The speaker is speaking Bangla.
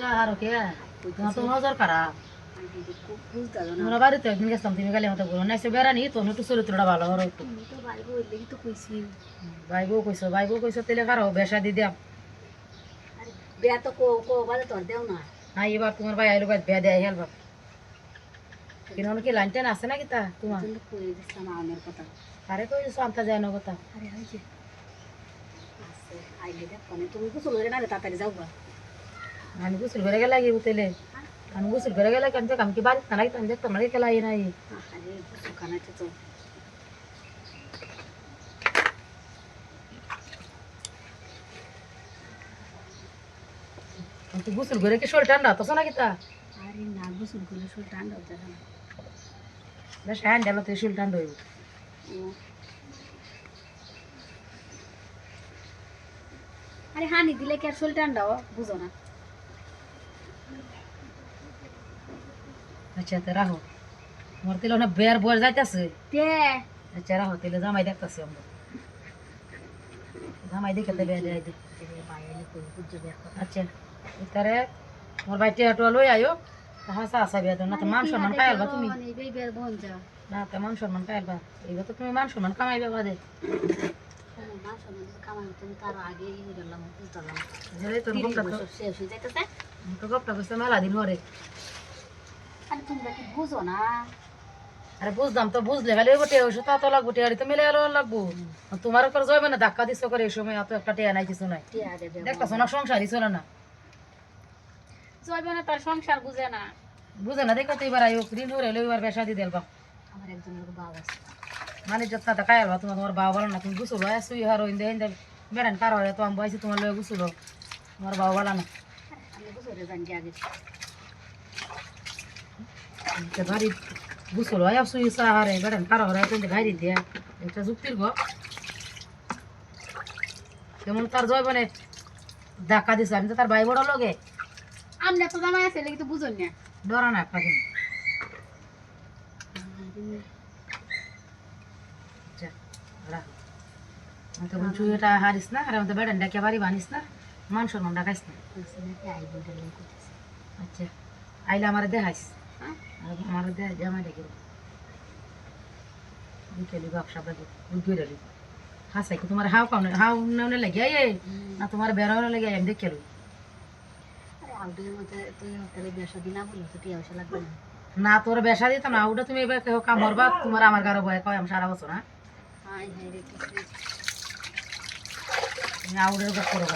আর ওকে তোমার তো নজর খারাপ। তোমরা বাড়িতে একদিন গেছিলাম, তুমি গেলে মতো বলো না এসে বেড়ানি, তুমি একটু চরিত্রটা ভালো করো একটু। ভাইবো কইছো তেলে কারো বেসা দি দিয়াম না। এবার তোমার ভাই আইলো বেয়া দেয় হেলবা কিনো কি লাইন টাইন আছে নাকি তা তোমার আরে কই আনতে যায় না কথা। আমি গোসল করে গেলে গিয়ে তেলে আমি গোসল করে গেলে কেন আমি কি বাড়িতে নাকি তুমি দেখতাম নাকি খেলা নাই। গোসল করে কি শরীর ঠান্ডা তো নাকি তা বেশ হ্যাঁ গেল তো শরীর ঠান্ডা হইব। আরে হানি দিলে কি আর শরীর ঠান্ডা বুঝো না। আচ্ছা তো রাখো তোমার তেলে অনেক বের বয়স যাইতেছে। আচ্ছা রাখো তেলে জামাই দেখতেছি আমরা জামাই দেখে দেবে আচ্ছা তারে তোমার ভাই টিয়াটুয়া লই আয়ো হাসা আসা বিয়া না তো মান সম্মান পাইবা তুমি না তো মান সম্মান পাইবা এইবার তো তুমি মান সম্মান কামাইবে বাদে গপটা করছে মেলা দিন হরে। বুঝো না আরে বুঝলাম তো বুঝলে গেলে গোটে ওষুধ তো লাগবো টিয়ারি তো মিলে এলো লাগবো তোমার উপর যাবে না ধাক্কা দিচ্ছ করে এই সময় এত একটা টিয়া নাই কিছু নাই দেখতেছো না সংসারই চলে না জয়বে না তার সংসার বুঝে না দেখো তো এবার আয়ো ঋণ হরে এবার বেসা দিয়ে দেলবা আমার একজনের বাবা আছে মানে যত্ন তা খায়ালবা তোমার বাবা বলো না তুমি গুছলো শুই হারো ইন্দে ইন্দে বেড়ান কার হয় তো আমি বয়সে তোমার লয়ে গুছলো তোমার বাবা বলো না আমি গুছরে জানি আগে ভারী গুছলো হয় শুই হারে বেড়ান কার হয় তো ভাইরি দিয়া এটা যুক্তির গো যেমন তার জয় বনে ধাক্কা দিছে আমি তো তার ভাই বড় লগে আমনে তো জামাই আছে লাগি তো বুঝুন না ডরা না একটা কিন্তু এটা হারিস না আর আমাদের বেড়ান ডাকে বাড়ি বানিস না মান সম্মান ডাকাইস না। আচ্ছা আইলে আমার দেখাইস আমার দেখাই জামাই দেখে বিকেলি ব্যবসা দেখো বুঝলি হাসাই কি তোমার হাও পাও হাও নেওয়া লেগে না তোমার বেড়ানো লেগে আমি দেখে না তোর বেসা দিত না ওটা তুমি এবার কেউ কামড়বা তোমার আমার গারো বয় কয় আমি সারা বছর হ্যাঁ আউডের করো